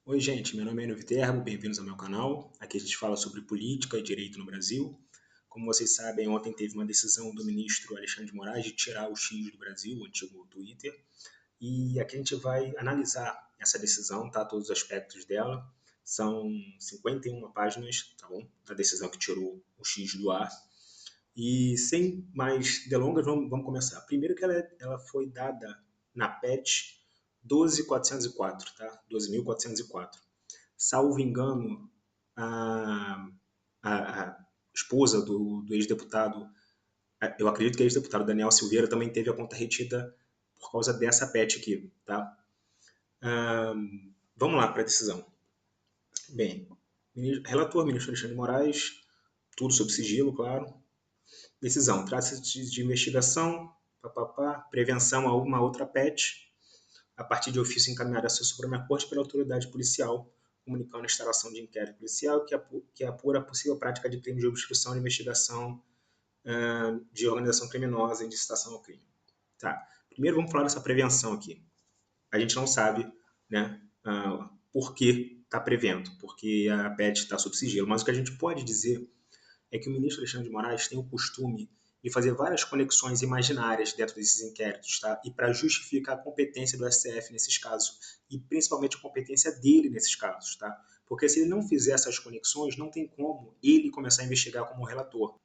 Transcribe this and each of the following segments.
Oi, gente, meu nome é Enio Viterbo, bem-vindos ao meu canal. Aqui a gente fala sobre política e direito no Brasil. Como vocês sabem, ontem teve uma decisão do ministro Alexandre de Moraes de tirar o X do Brasil, o antigo Twitter. E aqui a gente vai analisar essa decisão, tá? Todos os aspectos dela. São 51 páginas, tá bom? Da decisão que tirou o X do ar. E sem mais delongas, vamos começar. Primeiro que ela foi dada na PET 12.404, tá? 12.404. Salvo engano, a, a esposa do ex-deputado, eu acredito que o ex-deputado Daniel Silveira também teve a conta retida por causa dessa PET aqui, tá? Vamos lá para a decisão. Bem, relator, ministro Alexandre de Moraes, tudo sob sigilo, claro. Decisão, trata-se de investigação, prevenção a uma outra PET, a partir de ofício encaminhado à Suprema Corte pela autoridade policial, comunicando a instalação de inquérito policial que apura a possível prática de crime de obstrução de investigação de organização criminosa e de incitação ao crime. Tá. Primeiro vamos falar dessa prevenção aqui. A gente não sabe, né, por que está prevendo, porque a PET está sob sigilo, mas o que a gente pode dizer é que o ministro Alexandre de Moraes tem o costume de fazer várias conexões imaginárias dentro desses inquéritos, tá? E para justificar a competência do STF nesses casos, e principalmente a competência dele nesses casos, tá? Porque se ele não fizer essas conexões, não tem como ele começar a investigar como relator.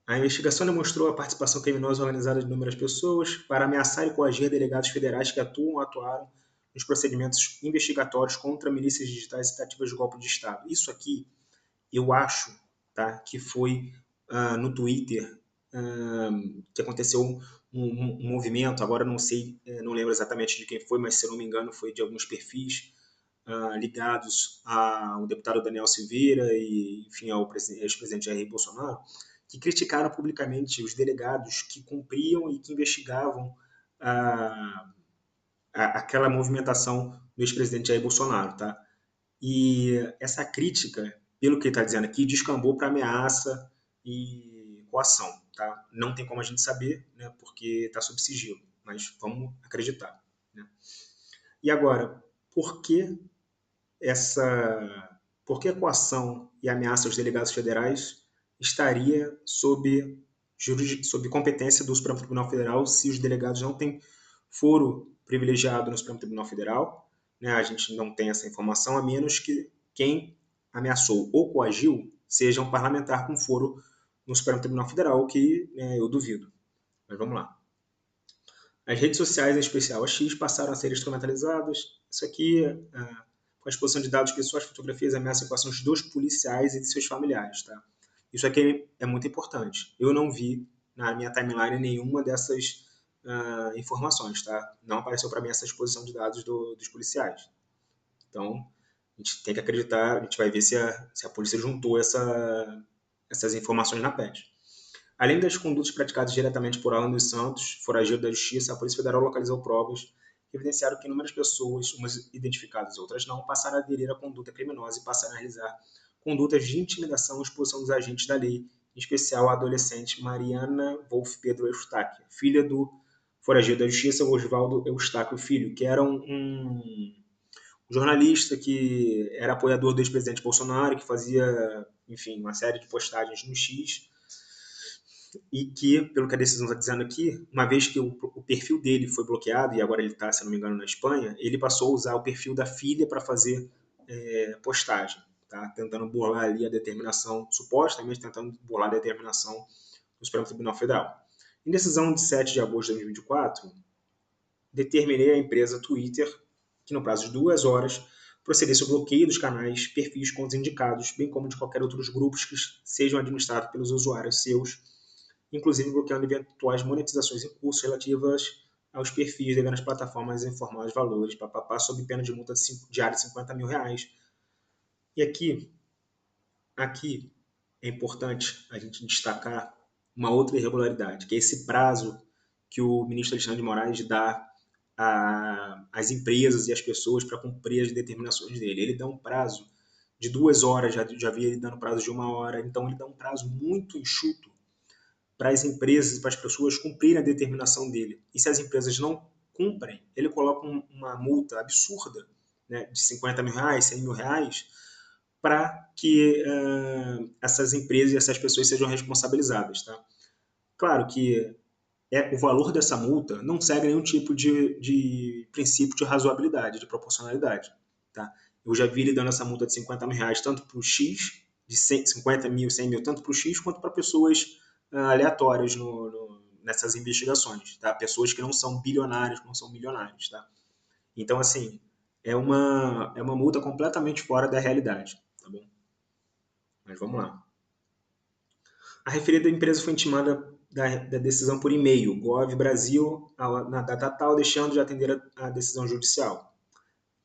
A investigação demonstrou a participação criminosa organizada de inúmeras pessoas para ameaçar e coagir delegados federais que atuam ou atuaram nos procedimentos investigatórios contra milícias digitais e tentativas de golpe de Estado. Isso aqui eu acho, tá, que foi no Twitter que aconteceu um movimento, agora não sei, não lembro exatamente de quem foi, mas se eu não me engano foi de alguns perfis ligados ao deputado Daniel Silveira e, enfim, ao ex-presidente Jair Bolsonaro, que criticaram publicamente os delegados que cumpriam e que investigavam aquela movimentação do ex-presidente Jair Bolsonaro, tá? E essa crítica, pelo que ele está dizendo aqui, descambou para ameaça e coação. Tá? Não tem como a gente saber, né, porque está sob sigilo, mas vamos acreditar. Né? E agora, por que por que a coação e ameaça aos delegados federais estaria sob competência do Supremo Tribunal Federal se os delegados não têm foro privilegiado no Supremo Tribunal Federal? Né? A gente não tem essa informação, a menos que quem ameaçou ou coagiu seja um parlamentar com foro no Supremo Tribunal Federal, o que, né, eu duvido. Mas vamos lá. As redes sociais, em especial a X, passaram a ser instrumentalizadas. Isso aqui, com a exposição de dados pessoais, fotografias, ameaças e coações dos policiais e de seus familiares. Tá? Isso aqui é muito importante. Eu não vi na minha timeline nenhuma dessas informações. Tá? Não apareceu para mim essa exposição de dados dos policiais. Então, a gente tem que acreditar, a gente vai ver se a polícia juntou essas informações na PET. Além das condutas praticadas diretamente por Alan dos Santos, foragido da Justiça, a Polícia Federal localizou provas que evidenciaram que inúmeras pessoas, umas identificadas e outras não, passaram a aderir à conduta criminosa e passaram a realizar condutas de intimidação e exposição dos agentes da lei, em especial a adolescente Mariana Wolf Pedro Eustáquio, filha do foragido da Justiça, Oswaldo Eustáquio Filho, que era um jornalista que era apoiador do ex-presidente Bolsonaro, que fazia, enfim, uma série de postagens no X, e que, pelo que a decisão está dizendo aqui, uma vez que o perfil dele foi bloqueado, e agora ele está, se não me engano, na Espanha, ele passou a usar o perfil da filha para fazer postagem, tá? Tentando burlar ali a determinação, supostamente tentando burlar a determinação do Supremo Tribunal Federal. Em decisão de 7 de agosto de 2024, determinei à empresa Twitter que, no prazo de 2 horas, procedesse ao bloqueio dos canais, perfis com os indicados, bem como de qualquer outros grupos que sejam administrados pelos usuários seus, inclusive bloqueando eventuais monetizações em curso relativas aos perfis, devendo as plataformas informar os valores, sob pena de multa diária de R$50 mil. E aqui é importante a gente destacar uma outra irregularidade, que é esse prazo que o ministro Alexandre de Moraes dá às empresas e às pessoas para cumprir as determinações dele. Ele dá um prazo de 2 horas, já vi ele dando prazo de 1 hora, então ele dá um prazo muito enxuto para as empresas e para as pessoas cumprirem a determinação dele. E se as empresas não cumprem, ele coloca uma multa absurda né, de 50 mil reais, 100 mil reais, para que essas empresas e essas pessoas sejam responsabilizadas. Tá? Claro que o valor dessa multa não segue nenhum tipo de princípio de razoabilidade, de proporcionalidade. Tá? Eu já vi ele dando essa multa de 50 mil reais tanto para o X, de 50 mil, 100 mil, tanto para o X quanto para pessoas aleatórias nessas investigações. Tá? Pessoas que não são bilionários, que não são milionários. Tá? Então, assim, é uma multa completamente fora da realidade. Tá bom? Mas vamos lá. A referida empresa foi intimada da decisão por e-mail, Gov Brasil, na data tal, deixando de atender a decisão judicial.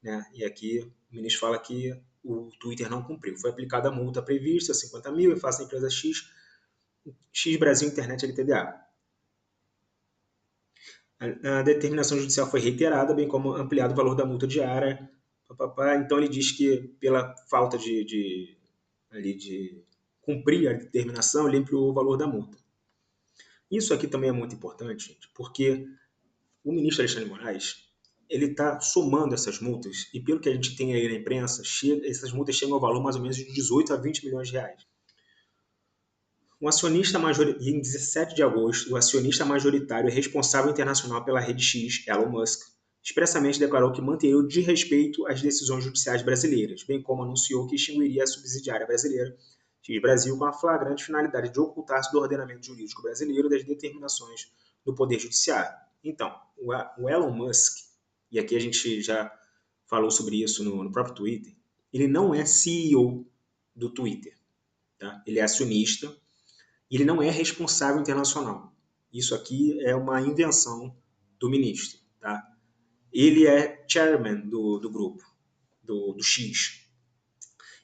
Né? E aqui o ministro fala que o Twitter não cumpriu. Foi aplicada a multa prevista, 50 mil, em face da empresa X Brasil Internet LTDA. A determinação judicial foi reiterada, bem como ampliado o valor da multa diária. Então ele diz que pela falta de cumprir a determinação, ele ampliou o valor da multa. Isso aqui também é muito importante, gente, porque o ministro Alexandre de Moraes ele está somando essas multas e pelo que a gente tem aí na imprensa, essas multas chegam ao valor mais ou menos de 18 a 20 milhões de reais. Em 17 de agosto, o acionista majoritário e responsável internacional pela rede X, Elon Musk, expressamente declarou que manteria o desrespeito às decisões judiciais brasileiras, bem como anunciou que extinguiria a subsidiária brasileira X Brasil com a flagrante finalidade de ocultar-se do ordenamento jurídico brasileiro das determinações do Poder Judiciário. Então, o Elon Musk, e aqui a gente já falou sobre isso no próprio Twitter, ele não é CEO do Twitter. Tá? Ele é acionista, ele não é responsável internacional. Isso aqui é uma invenção do ministro. Tá? Ele é chairman do grupo, do X.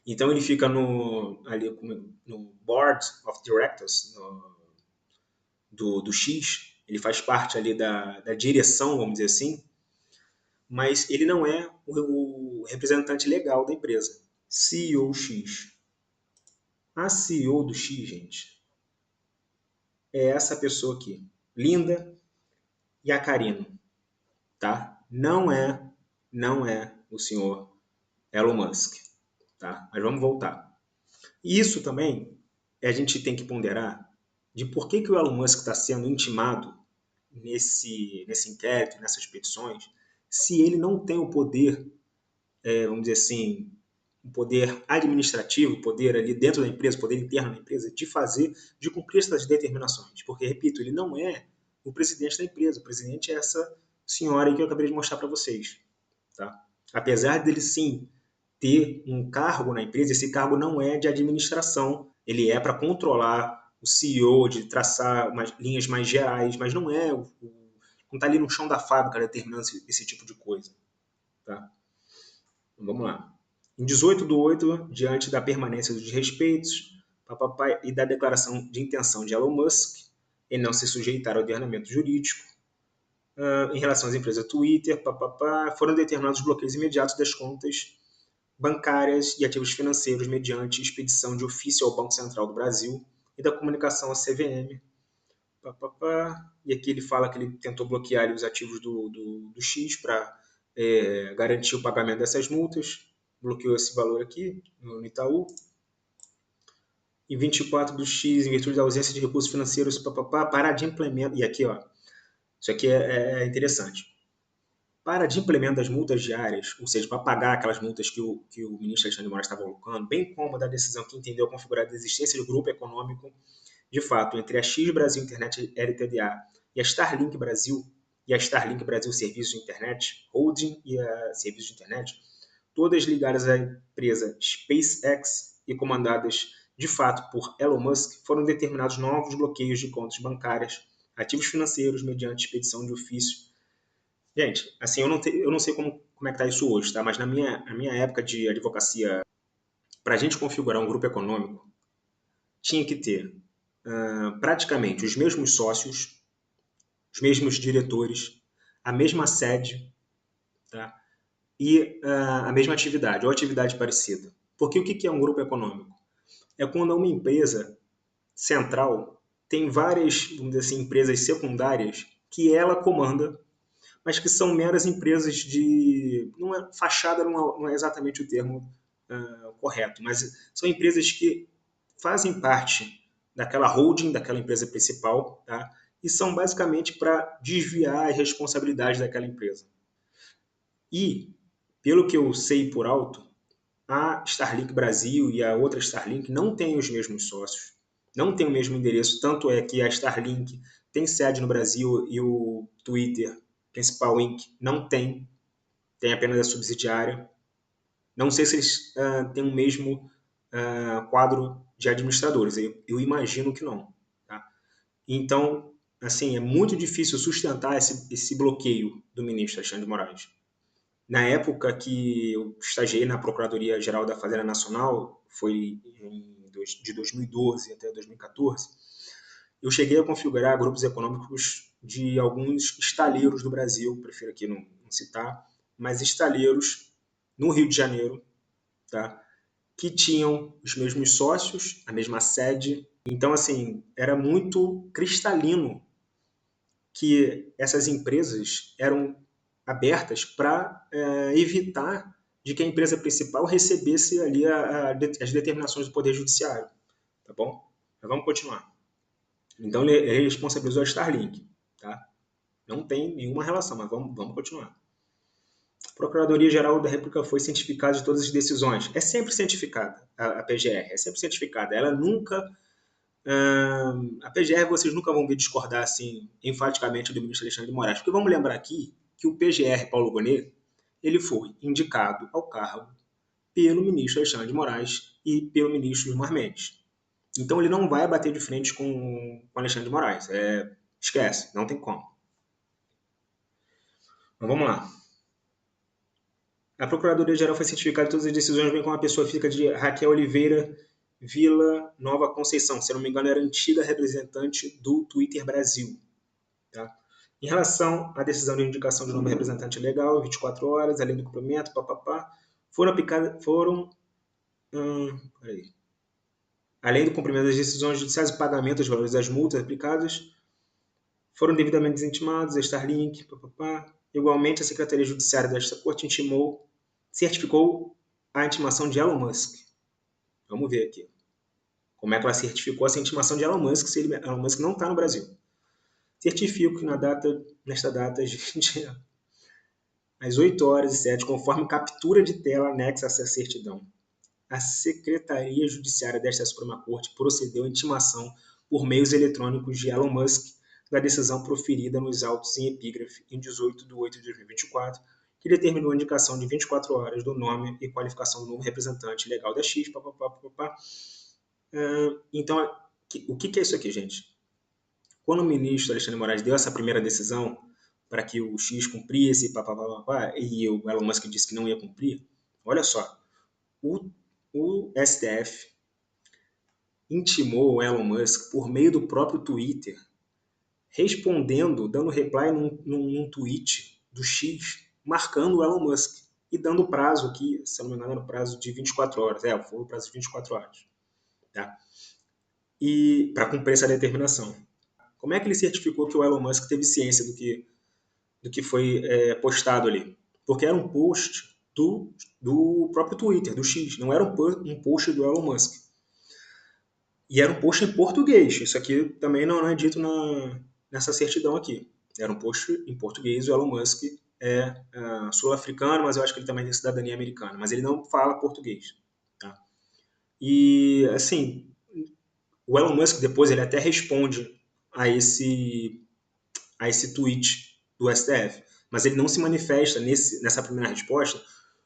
Então ele fica ali no board of directors do X, ele faz parte ali da direção, vamos dizer assim, mas ele não é o representante legal da empresa. CEO X. A CEO do X, gente, é essa pessoa aqui, Linda Yaccarino, tá? Não é o senhor Elon Musk, tá? Mas vamos voltar. Isso também a gente tem que ponderar de por que o Elon Musk está sendo intimado nesse inquérito, nessas petições, se ele não tem o poder, vamos dizer assim, o poder administrativo, o poder ali dentro da empresa, o poder interno da empresa, de cumprir essas determinações. Porque, repito, ele não é o presidente da empresa. O presidente é essa senhora aí que eu acabei de mostrar para vocês. Tá? Apesar dele, sim, ter um cargo na empresa, esse cargo não é de administração, ele é para controlar o CEO, de traçar linhas mais gerais, mas não está ali no chão da fábrica determinando esse tipo de coisa. Tá? Então, vamos lá. Em 18/8, diante da permanência dos desrespeitos e da declaração de intenção de Elon Musk em não se sujeitar ao ordenamento jurídico, em relação às empresas Twitter, foram determinados bloqueios imediatos das contas bancárias e ativos financeiros mediante expedição de ofício ao Banco Central do Brasil e da comunicação à CVM. E aqui ele fala que ele tentou bloquear os ativos do X para garantir o pagamento dessas multas. Bloqueou esse valor aqui no Itaú. E 24 do X, em virtude da ausência de recursos financeiros, para de implementar. E aqui, ó, isso aqui é interessante. Para de implemento das multas diárias, ou seja, para pagar aquelas multas que o ministro Alexandre de Moraes estava colocando, bem como da decisão que entendeu configurar a existência do grupo econômico, de fato, entre a X Brasil Internet LTDA e a Starlink Brasil Serviços de Internet, Holding e a Serviços de Internet, todas ligadas à empresa SpaceX e comandadas de fato por Elon Musk, foram determinados novos bloqueios de contas bancárias, ativos financeiros mediante expedição de ofício. Gente, assim, eu não sei como é que está isso hoje, tá? Mas na minha época de advocacia, para a gente configurar um grupo econômico, tinha que ter praticamente os mesmos sócios, os mesmos diretores, a mesma sede, tá? E a mesma atividade, ou atividade parecida. Porque o que é um grupo econômico? É quando uma empresa central tem várias, vamos dizer assim, empresas secundárias que ela comanda, mas que são meras empresas de... Não é, fachada não é exatamente o termo correto, mas são empresas que fazem parte daquela holding, daquela empresa principal, tá? E são basicamente para desviar as responsabilidades daquela empresa. E, pelo que eu sei por alto, a Starlink Brasil e a outra Starlink não têm os mesmos sócios, não têm o mesmo endereço, tanto é que a Starlink tem sede no Brasil e o Twitter principal Inc. não tem, tem apenas a subsidiária. Não sei se eles têm o mesmo quadro de administradores, eu imagino que não. Tá? Então, assim, é muito difícil sustentar esse bloqueio do ministro Alexandre de Moraes. Na época que eu estagiei na Procuradoria-Geral da Fazenda Nacional, foi de 2012 até 2014, eu cheguei a configurar grupos econômicos de alguns estaleiros do Brasil, prefiro aqui não citar, mas estaleiros no Rio de Janeiro, tá? Que tinham os mesmos sócios, a mesma sede. Então, assim, era muito cristalino que essas empresas eram abertas para evitar de que a empresa principal recebesse ali as determinações do Poder Judiciário, tá bom? Mas vamos continuar. Então ele responsabilizou a Starlink, tá? Não tem nenhuma relação, mas vamos continuar. A Procuradoria-Geral da República foi cientificada de todas as decisões. É sempre cientificada, a PGR, é sempre cientificada. Ela nunca... a PGR vocês nunca vão ver discordar assim, enfaticamente do ministro Alexandre de Moraes, porque vamos lembrar aqui que o PGR Paulo Gonet ele foi indicado ao cargo pelo ministro Alexandre de Moraes e pelo ministro Gilmar Mendes. Então ele não vai bater de frente com Alexandre de Moraes. Esquece, não tem como. Mas vamos lá. A Procuradoria-Geral foi certificada de todas as decisões, bem como a pessoa física de Raquel Oliveira Vila Nova Conceição. Se eu não me engano, era antiga representante do Twitter Brasil. Tá? Em relação à decisão de indicação de novo representante legal, 24 horas, além do cumprimento, papapá, além do cumprimento das decisões judiciais e pagamento dos valores das multas aplicadas, foram devidamente desintimados a Starlink, papapá. Igualmente, a Secretaria Judiciária desta Corte certificou a intimação de Elon Musk. Vamos ver aqui. Como é que ela certificou essa intimação de Elon Musk se Elon Musk não está no Brasil? Certifico que nesta data, gente, às 8h07, conforme captura de tela anexa a essa certidão, a Secretaria Judiciária desta Suprema Corte procedeu à intimação por meios eletrônicos de Elon Musk da decisão proferida nos autos em epígrafe em 18/8/2024, que determinou a indicação de 24 horas do nome e qualificação do novo representante legal da X, papapá. Então, o que é isso aqui, gente? Quando o ministro Alexandre de Moraes deu essa primeira decisão para que o X cumprisse, e o Elon Musk disse que não ia cumprir, olha só, o STF intimou o Elon Musk por meio do próprio Twitter, respondendo, dando reply num tweet do X, marcando o Elon Musk e dando prazo aqui, se não me engano, era o prazo de 24 horas. Foi o prazo de 24 horas. Tá? E para cumprir essa determinação. Como é que ele certificou que o Elon Musk teve ciência do que foi postado ali? Porque era um post do próprio Twitter, do X, não era um post do Elon Musk. E era um post em português. Isso aqui também não é dito nessa certidão aqui. Era um post em português. O Elon Musk é sul-africano, mas eu acho que ele também tem cidadania americana. Mas ele não fala português. Tá? E, assim, o Elon Musk depois ele até responde a esse tweet do STF. Mas ele não se manifesta nessa primeira resposta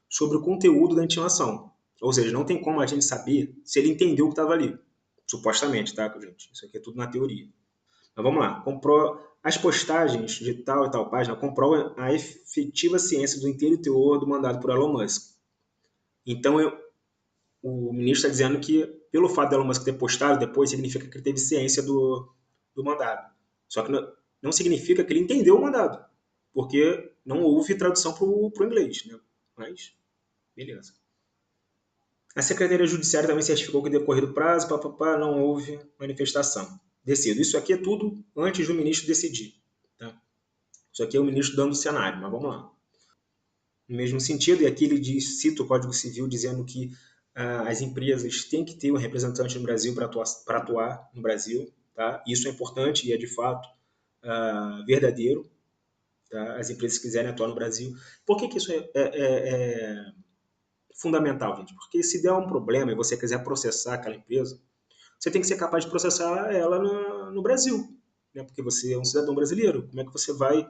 sobre o conteúdo da intimação. Ou seja, não tem como a gente saber se ele entendeu o que estava ali. Supostamente, tá, gente? Isso aqui é tudo na teoria. Mas vamos lá. As postagens de tal e tal página comprovam a efetiva ciência do inteiro teor do mandado por Elon Musk. Então, o ministro está dizendo que, pelo fato de Elon Musk ter postado depois, significa que ele teve ciência do mandado. Só que não significa que ele entendeu o mandado, porque não houve tradução para o inglês. Né? Mas, beleza. A Secretaria Judiciária também certificou que, decorrido o prazo, não houve manifestação. Decido. Isso aqui é tudo antes do ministro decidir. Tá? Isso aqui é o ministro dando o cenário, mas vamos lá. No mesmo sentido, e aqui ele cita o Código Civil dizendo que as empresas têm que ter um representante no Brasil para atuar no Brasil. Tá? Isso é importante e é de fato verdadeiro. Tá? As empresas que quiserem atuar no Brasil. Por que isso é fundamental, gente? Porque se der um problema e você quiser processar aquela empresa, você tem que ser capaz de processar ela no Brasil. Né? Porque você é um cidadão brasileiro. Como é que você vai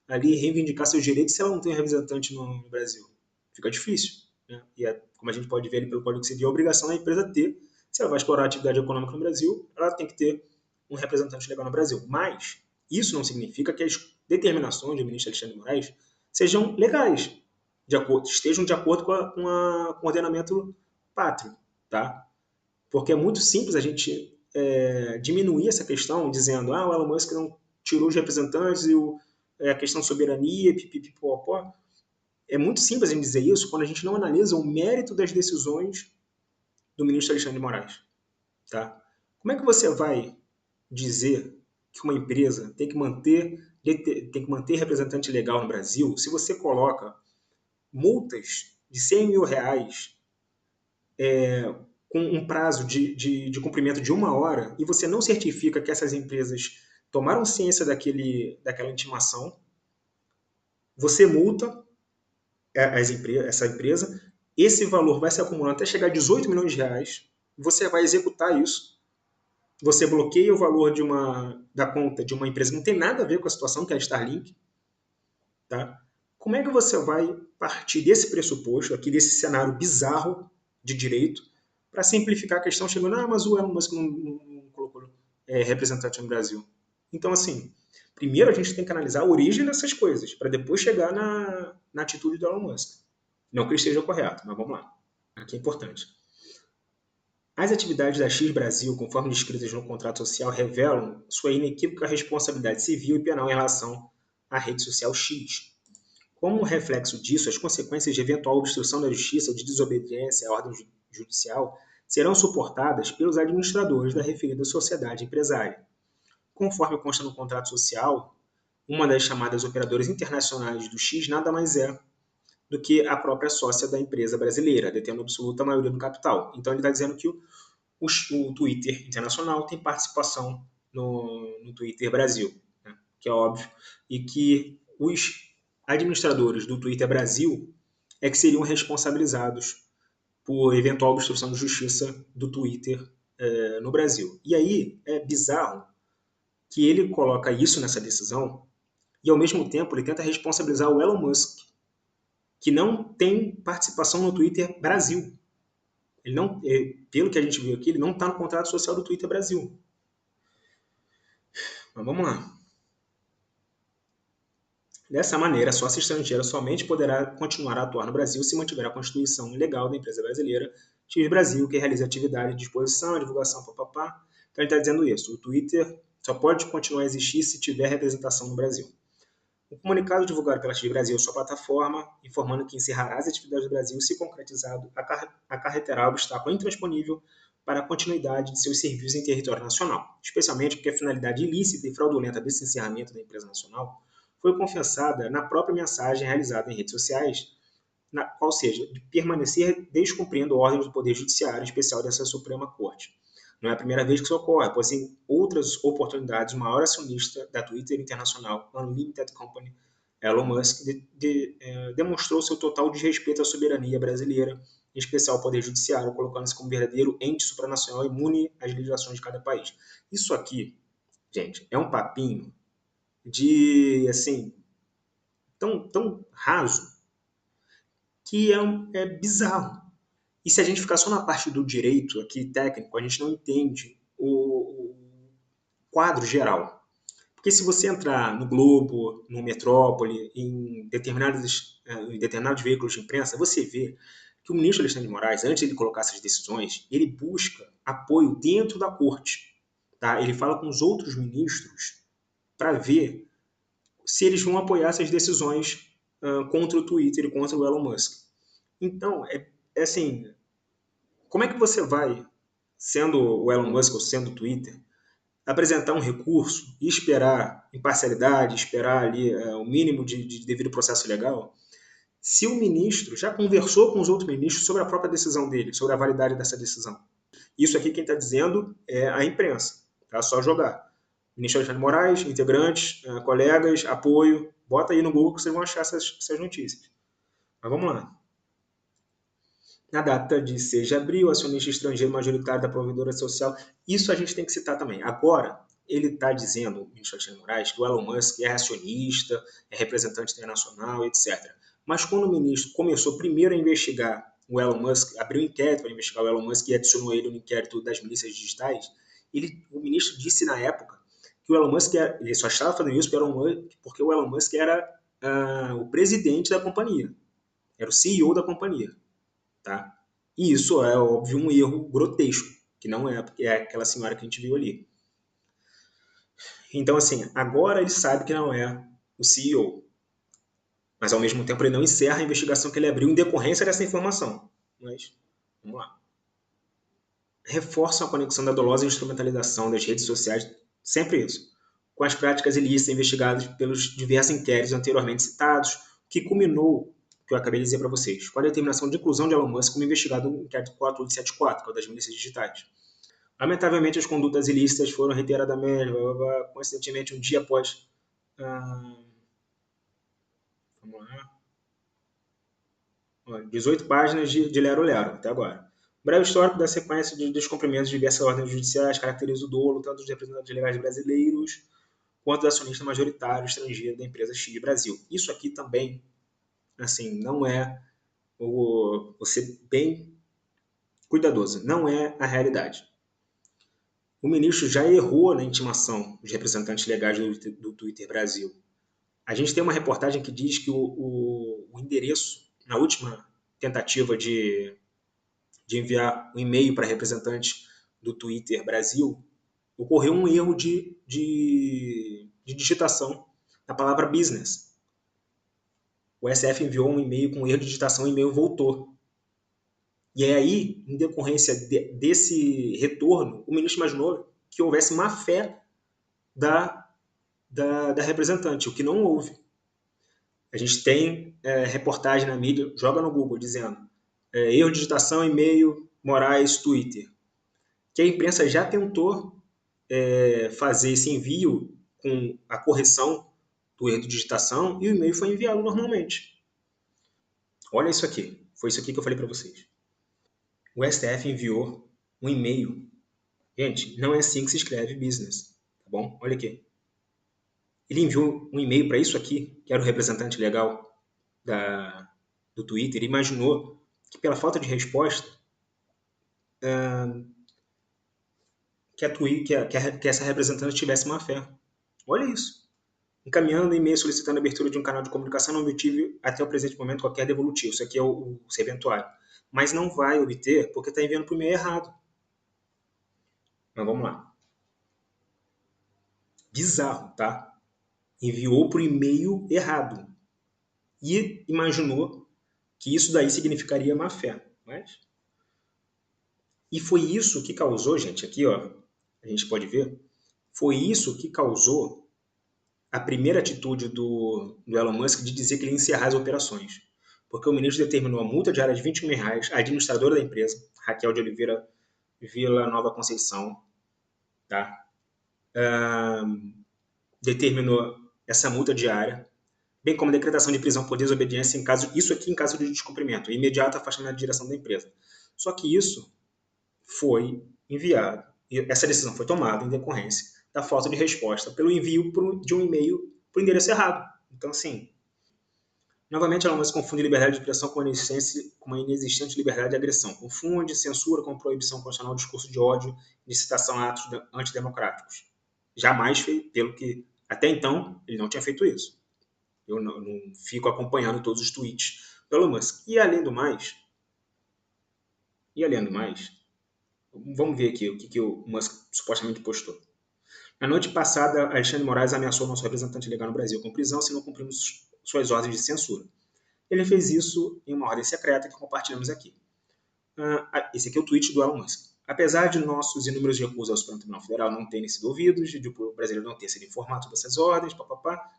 ali reivindicar seus direitos se ela não tem um representante no Brasil? Fica difícil. Né? E como a gente pode ver ali pelo Código Civil, a obrigação da empresa ter, se ela vai explorar a atividade econômica no Brasil, ela tem que ter um representante legal no Brasil. Mas isso não significa que as determinações do ministro Alexandre de Moraes sejam legais, estejam de acordo com o ordenamento pátrio. Tá? Porque é muito simples a gente diminuir essa questão dizendo o Elon Musk não tirou os representantes e a questão de soberania, pipipipopó. É muito simples a gente dizer isso quando a gente não analisa o mérito das decisões do ministro Alexandre de Moraes. Tá? Como é que você vai dizer que uma empresa tem que manter representante legal no Brasil se você coloca multas de 100 mil reais com um prazo de cumprimento de 1 hora e você não certifica que essas empresas tomaram ciência daquela intimação, você multa essa empresa, esse valor vai se acumulando até chegar a 18 milhões de reais, você vai executar isso, você bloqueia o valor da conta de uma empresa que não tem nada a ver com a situação, que é a Starlink. Tá? Como é que você vai partir desse pressuposto, aqui desse cenário bizarro de direito, para simplificar a questão, chegando, mas o Elon Musk não colocou representante no Brasil. Então, assim, primeiro a gente tem que analisar a origem dessas coisas, para depois chegar na atitude do Elon Musk. Não que ele esteja correto, mas vamos lá. Aqui é importante. As atividades da X Brasil, conforme descritas no contrato social, revelam sua inequívoca responsabilidade civil e penal em relação à rede social X. Como reflexo disso, as consequências de eventual obstrução da justiça ou de desobediência à ordem judicial serão suportadas pelos administradores da referida sociedade empresária. Conforme consta no contrato social, uma das chamadas operadoras internacionais do X nada mais é do que a própria sócia da empresa brasileira, detendo absoluta maioria do capital. Então ele está dizendo que o Twitter internacional tem participação no Twitter Brasil, né? Que é óbvio, e que os administradores do Twitter Brasil é que seriam responsabilizados por eventual obstrução de justiça do Twitter no Brasil. E aí é bizarro que ele coloca isso nessa decisão e, ao mesmo tempo, ele tenta responsabilizar o Elon Musk, que não tem participação no Twitter Brasil. Ele não, pelo que a gente viu aqui, ele não está no contrato social do Twitter Brasil. Mas vamos lá. Dessa maneira, a sócia estrangeira somente poderá continuar a atuar no Brasil se mantiver a constituição legal da empresa brasileira, X Brasil, que realiza atividade de exposição, divulgação, papapá. Então ele está dizendo isso. O Twitter só pode continuar a existir se tiver representação no Brasil. O comunicado divulgado pela X Brasil, sua plataforma, informando que encerrará as atividades do Brasil, se concretizado, acarreterá obstáculo intransponível para a continuidade de seus serviços em território nacional, especialmente porque a finalidade ilícita e fraudulenta desse encerramento da empresa nacional foi confessada na própria mensagem realizada em redes sociais, qual seja, de permanecer descumprindo ordens do Poder Judiciário Especial dessa Suprema Corte. Não é a primeira vez que isso ocorre, pois em outras oportunidades, o maior acionista da Twitter Internacional, Unlimited Company, Elon Musk, demonstrou seu total desrespeito à soberania brasileira, em especial ao Poder Judiciário, colocando-se como verdadeiro ente supranacional imune às legislações de cada país. Isso aqui, gente, é um papinho de, assim, tão raso que é bizarro. E se a gente ficar só na parte do direito aqui técnico, a gente não entende o quadro geral. Porque se você entrar no Globo, no Metrópole, em determinados veículos de imprensa, você vê que o ministro Alexandre de Moraes, antes de ele colocar essas decisões, ele busca apoio dentro da corte. Tá? Ele fala com os outros ministros para ver se eles vão apoiar essas decisões contra o Twitter e contra o Elon Musk. Então, é assim, como é que você vai, sendo o Elon Musk ou sendo o Twitter, apresentar um recurso e esperar imparcialidade, esperar ali o mínimo de devido processo legal, se o ministro já conversou com os outros ministros sobre a própria decisão dele, sobre a validade dessa decisão. Isso aqui quem está dizendo é a imprensa. Tá? Só jogar. Ministro Alexandre de Moraes, integrantes, colegas, apoio. Bota aí no Google que vocês vão achar essas notícias. Mas vamos lá. Na data de 6 de abril, acionista estrangeiro majoritário da provedora social. Isso a gente tem que citar também. Agora, ele está dizendo, o ministro Alexandre de Moraes, que o Elon Musk é acionista, é representante internacional, etc. Mas quando o ministro começou primeiro a investigar o Elon Musk, abriu um inquérito para investigar o Elon Musk e adicionou ele no inquérito das milícias digitais, o ministro disse na época que o Elon Musk ele só estava fazendo isso porque o Elon Musk era o presidente da companhia, era o CEO da companhia. Tá? E isso é, óbvio, um erro grotesco, que não é, porque é aquela senhora que a gente viu ali. Então, assim, agora ele sabe que não é o CEO, mas ao mesmo tempo ele não encerra a investigação que ele abriu em decorrência dessa informação. Mas, vamos lá. Reforçam a conexão da dolosa instrumentalização das redes sociais, sempre isso, com as práticas ilícitas investigadas pelos diversos inquéritos anteriormente citados, que culminou, que eu acabei de dizer para vocês, com a determinação de inclusão de Elon Musk como investigado no inquérito 4874, que é o das milícias digitais. Lamentavelmente, as condutas ilícitas foram reiteradamente, coincidentemente, um dia após... vamos lá. 18 páginas de lero-lero, até agora. Breve histórico da sequência de descumprimentos de diversas ordens judiciais caracteriza o dolo tanto dos representantes legais brasileiros quanto do acionista majoritário estrangeiro da empresa X Brasil. Isso aqui também, assim, não é vou ser bem cuidadoso, não é a realidade. O ministro já errou na intimação dos representantes legais do Twitter Brasil. A gente tem uma reportagem que diz que o endereço, na última tentativa de enviar um e-mail para representantes do Twitter Brasil, ocorreu um erro de digitação na palavra business. O SF enviou um e-mail com erro de digitação e o e-mail voltou. E aí, em decorrência desse retorno, o ministro imaginou que houvesse má fé da representante, o que não houve. A gente tem reportagem na mídia, joga no Google, dizendo erro de digitação, e-mail, Moraes, Twitter. Que a imprensa já tentou fazer esse envio com a correção do erro de digitação e o e-mail foi enviado normalmente. Olha isso aqui. Foi isso aqui que eu falei para vocês. O STF enviou um e-mail. Gente, não é assim que se escreve business. Tá bom? Olha aqui. Ele enviou um e-mail para isso aqui, que era o representante legal do Twitter, e imaginou que pela falta de resposta que essa representante tivesse má fé. Olha isso. Encaminhando e-mail solicitando a abertura de um canal de comunicação, não obtive até o presente momento qualquer devolutivo. Isso aqui é o serventuário. Mas não vai obter porque está enviando para o e-mail errado. Então vamos lá. Bizarro, tá? Enviou para o e-mail errado. E imaginou que isso daí significaria má fé. Mas... E foi isso que causou, gente, aqui ó, a gente pode ver, foi isso que causou a primeira atitude do Elon Musk de dizer que ele ia encerrar as operações. Porque o ministro determinou a multa diária de R$20 mil à administradora da empresa, Raquel de Oliveira Vila Nova Conceição, tá? Determinou essa multa diária, bem como a decretação de prisão por desobediência em caso de descumprimento, imediato afastamento da direção da empresa. Só que isso foi enviado, e essa decisão foi tomada em decorrência da falta de resposta pelo envio de um e-mail para o endereço errado. Então, assim, novamente, ela se confunde liberdade de expressão com uma inexistente liberdade de agressão. Confunde censura com proibição constitucional de discurso de ódio de citação a atos antidemocráticos. Jamais fez, pelo que até então ele não tinha feito isso. Eu não fico acompanhando todos os tweets do Elon Musk. E além do mais, vamos ver aqui o que o Musk supostamente postou. Na noite passada, Alexandre de Moraes ameaçou nosso representante legal no Brasil com prisão se não cumprirmos suas ordens de censura. Ele fez isso em uma ordem secreta que compartilhamos aqui. Esse aqui é o tweet do Elon Musk. Apesar de nossos inúmeros recursos ao Supremo Tribunal Federal não terem sido ouvidos, de o brasileiro não ter sido informado sobre essas ordens, papapá,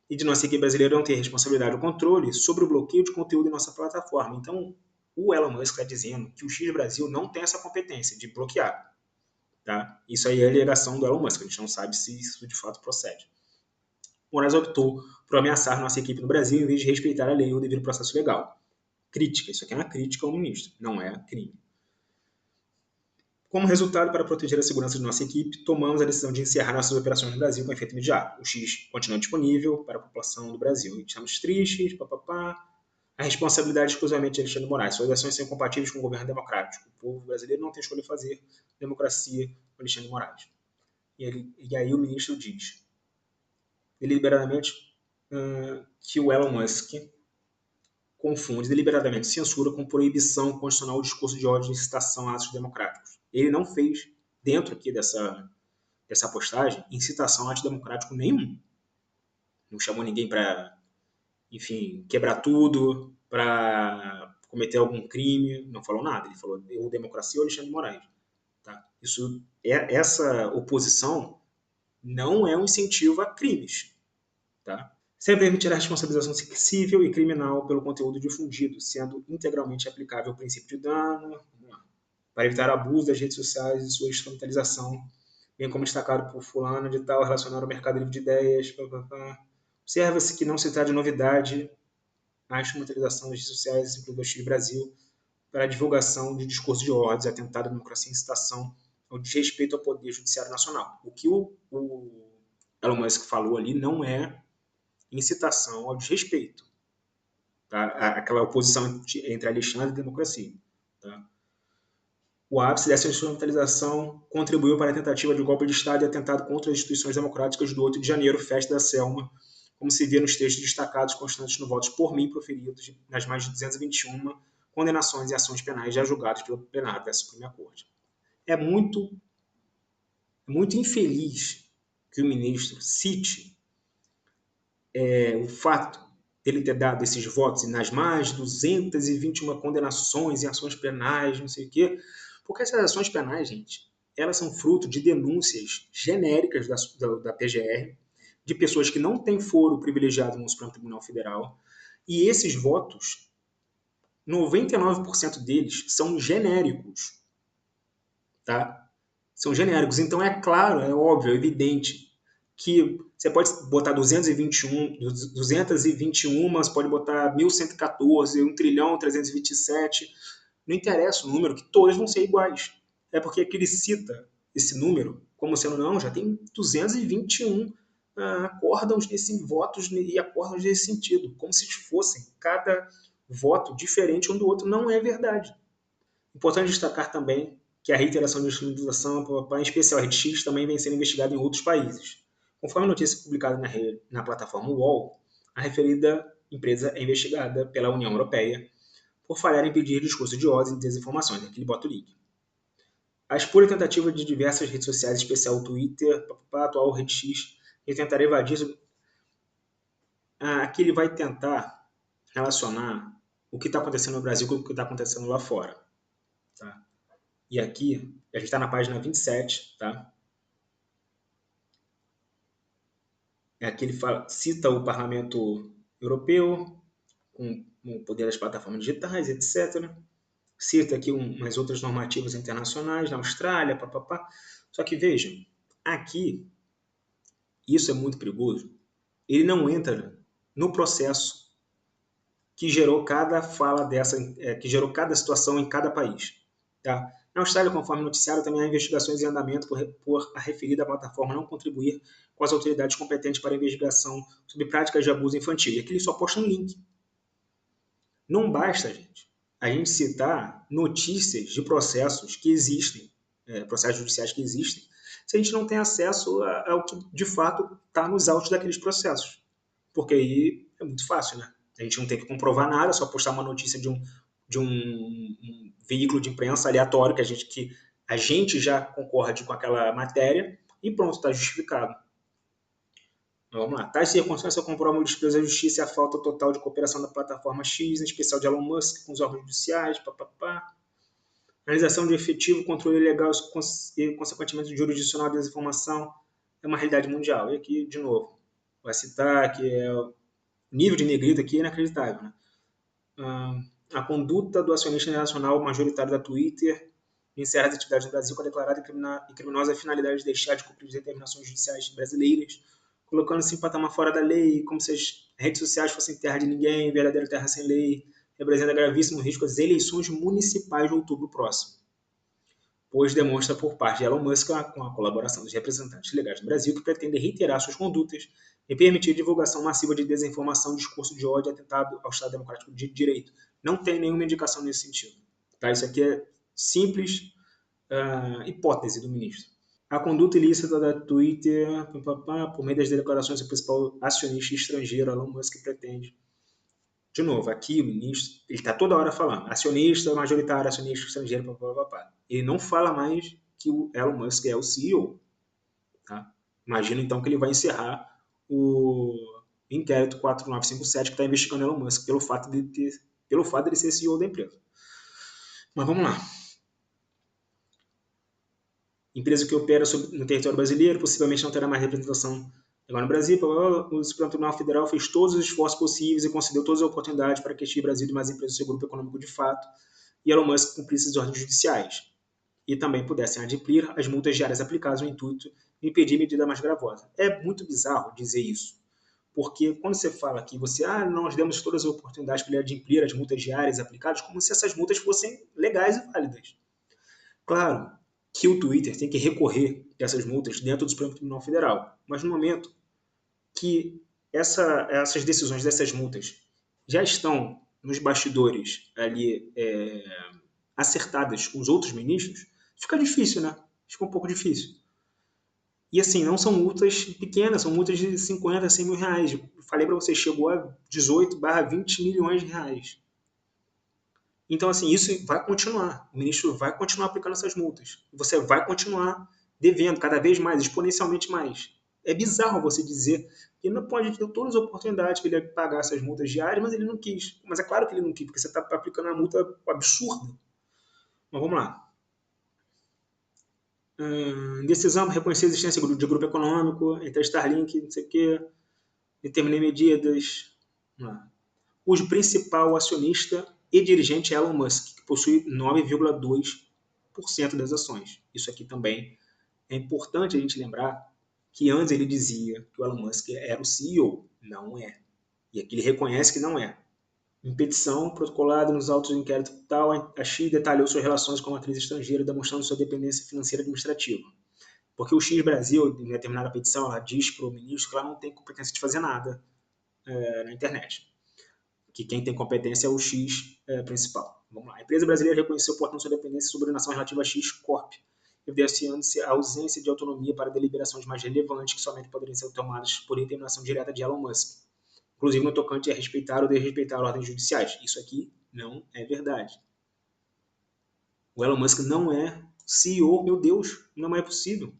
e de nossa equipe brasileira não ter responsabilidade ou controle sobre o bloqueio de conteúdo em nossa plataforma. Então, o Elon Musk está dizendo que o X Brasil não tem essa competência de bloquear. Tá? Isso aí é a alegação do Elon Musk, a gente não sabe se isso de fato procede. Moraes optou por ameaçar nossa equipe no Brasil em vez de respeitar a lei ou o devido processo legal. Crítica, isso aqui é uma crítica ao ministro, não é crime. Como resultado, para proteger a segurança de nossa equipe, tomamos a decisão de encerrar nossas operações no Brasil com efeito imediato. O X continua disponível para a população do Brasil. Estamos tristes, papapá. A responsabilidade exclusivamente de Alexandre de Moraes. Suas ações são incompatíveis com o governo democrático. O povo brasileiro não tem escolha a fazer democracia com Alexandre de Moraes. E aí o ministro diz, deliberadamente, que o Elon Musk confunde deliberadamente censura com proibição constitucional do discurso de ódio e incitação a atos democráticos. Ele não fez, dentro aqui dessa postagem, incitação a ato democrático nenhum. Não chamou ninguém para, enfim, quebrar tudo, para cometer algum crime, não falou nada. Ele falou, eu democracia ou Alexandre de Moraes. Tá? Essa oposição não é um incentivo a crimes. Tá? Sem permitir a responsabilização civil e criminal pelo conteúdo difundido, sendo integralmente aplicável o princípio de dano, para evitar abuso das redes sociais e sua instrumentalização, bem como destacado por fulano de tal relacionado ao mercado livre de ideias. Observa-se que não se trata de novidade a instrumentalização das redes sociais, incluindo o Chile Brasil, para a divulgação de discurso de ódio, atentado à democracia e incitação ao desrespeito ao poder judiciário nacional. O que o Elon Musk falou ali não é incitação ao desrespeito. Tá? Aquela oposição entre Alexandre e democracia. Tá? O ápice dessa instrumentalização contribuiu para a tentativa de golpe de Estado e atentado contra as instituições democráticas do 8 de janeiro, festa da Selma, como se vê nos textos destacados constantes no votos por mim proferidos nas mais de 221 condenações e ações penais já julgadas pelo plenário da Suprema Corte. É muito infeliz que o ministro cite o fato dele ter dado esses votos e nas mais de 221 condenações e ações penais, não sei o quê, porque essas ações penais, gente, elas são fruto de denúncias genéricas da PGR, de pessoas que não têm foro privilegiado no Supremo Tribunal Federal, e esses votos, 99% deles são genéricos, tá? São genéricos, então é claro, é óbvio, é evidente que você pode botar 221, você pode botar 1.114, 1.327, não interessa o número, que todas vão ser iguais. É porque aqui ele cita esse número como sendo, não, já tem 221 acórdãos votos e acórdãos nesse sentido, como se fossem cada voto diferente um do outro. Não é verdade. Importante destacar também que a reiteração de instrumentalização, em especial a Rede X, também vem sendo investigada em outros países. Conforme a notícia publicada na plataforma UOL, a referida empresa é investigada pela União Europeia por falhar em impedir discurso de ódio e desinformações. Aqui ele bota o link. A expura tentativa de diversas redes sociais, em especial o Twitter, a atual Rede X, de tentar evadir. Aqui ele vai tentar relacionar o que está acontecendo no Brasil com o que está acontecendo lá fora. Tá? E aqui, a gente está na página 27, tá? Aqui ele cita o Parlamento Europeu, com o poder das plataformas digitais, etc. Cita aqui umas outras normativas internacionais, na Austrália, papapá. Só que vejam, aqui, isso é muito perigoso, ele não entra no processo que gerou cada fala dessa, que gerou cada situação em cada país. Tá? Na Austrália, conforme noticiário, também há investigações em andamento por a referida plataforma não contribuir com as autoridades competentes para a investigação sobre práticas de abuso infantil. E aqui ele só posta um link. Não basta, gente, a gente citar notícias de processos que existem, processos judiciais que existem, se a gente não tem acesso ao que de fato está nos autos daqueles processos. Porque aí é muito fácil, né? A gente não tem que comprovar nada, só postar uma notícia de um veículo de imprensa aleatório que a gente já concorde com aquela matéria e pronto, está justificado. Então, vamos lá. Tais circunstâncias comprovam o desprezo da justiça e a falta total de cooperação da plataforma X, em especial de Elon Musk, com os órgãos judiciais, papapá. Realização de efetivo controle legal e, consequentemente, jurisdicional da desinformação é uma realidade mundial. E aqui, de novo, vai citar que o nível de negrito aqui é inacreditável. Né? A conduta do acionista internacional majoritário da Twitter encerra as atividades no Brasil com a declarada e criminosa finalidade de deixar de cumprir as determinações judiciais brasileiras, colocando-se em patamar fora da lei, como se as redes sociais fossem terra de ninguém, verdadeira terra sem lei, representa gravíssimo risco às eleições municipais de outubro próximo, pois demonstra por parte de Elon Musk, com a colaboração dos representantes legais do Brasil, que pretende reiterar suas condutas e permitir divulgação massiva de desinformação, discurso de ódio e atentado ao Estado Democrático de Direito. Não tem nenhuma indicação nesse sentido. Tá? Isso aqui é simples hipótese do ministro. A conduta ilícita da Twitter, por meio das declarações do principal acionista estrangeiro, Elon Musk, pretende. De novo, aqui o ministro, ele está toda hora falando, acionista majoritário, acionista estrangeiro, papapá. Ele não fala mais que o Elon Musk é o CEO. Tá? Imagino então que ele vai encerrar o inquérito 4957 que está investigando Elon Musk pelo fato de ele ser CEO da empresa. Mas vamos lá. Empresa que opera no território brasileiro possivelmente não terá mais representação agora no Brasil. O Supremo Tribunal Federal fez todos os esforços possíveis e concedeu todas as oportunidades para que este Brasil e demais empresas do seu grupo econômico de fato e Elon Musk cumprissem as ordens judiciais e também pudessem adimplir as multas diárias aplicadas no intuito de impedir medida mais gravosa. É muito bizarro dizer isso, porque quando você fala que nós demos todas as oportunidades para ele adimplir as multas diárias aplicadas, como se essas multas fossem legais e válidas. Claro que o Twitter tem que recorrer dessas multas dentro do Supremo Tribunal Federal, mas no momento que essas decisões dessas multas já estão nos bastidores ali acertadas com os outros ministros, fica difícil, né? Fica um pouco difícil. E assim, não são multas pequenas, são multas de 50, 100 mil reais. Eu falei para você, chegou a 18/20 milhões de reais. Então, assim, isso vai continuar. O ministro vai continuar aplicando essas multas. Você vai continuar devendo cada vez mais, exponencialmente mais. É bizarro você dizer que não pode ter todas as oportunidades para ele pagar essas multas diárias, mas ele não quis. Mas é claro que ele não quis, porque você está aplicando uma multa absurda. Mas vamos lá. Decisão reconhecer a existência de grupo econômico, entre a Starlink, não sei o quê, determinei medidas. Cujo principal acionista e dirigente é Elon Musk, que possui 9,2% das ações. Isso aqui também é importante a gente lembrar que antes ele dizia que o Elon Musk era o CEO. Não é. E aqui ele reconhece que não é. Em petição protocolada nos autos do inquérito tal, a X detalhou suas relações com a atriz estrangeira, demonstrando sua dependência financeira e administrativa. Porque o X Brasil, em determinada petição, ela diz para o ministro que ela não tem competência de fazer nada na internet. Que quem tem competência é o X principal. Vamos lá. A empresa brasileira reconheceu, portanto, sua dependência e subordinação relativa a X Corp, evidenciando-se a ausência de autonomia para deliberações mais relevantes que somente poderiam ser tomadas por determinação direta de Elon Musk, inclusive no tocante a respeitar ou desrespeitar ordens judiciais. Isso aqui não é verdade. O Elon Musk não é CEO, meu Deus, não é possível.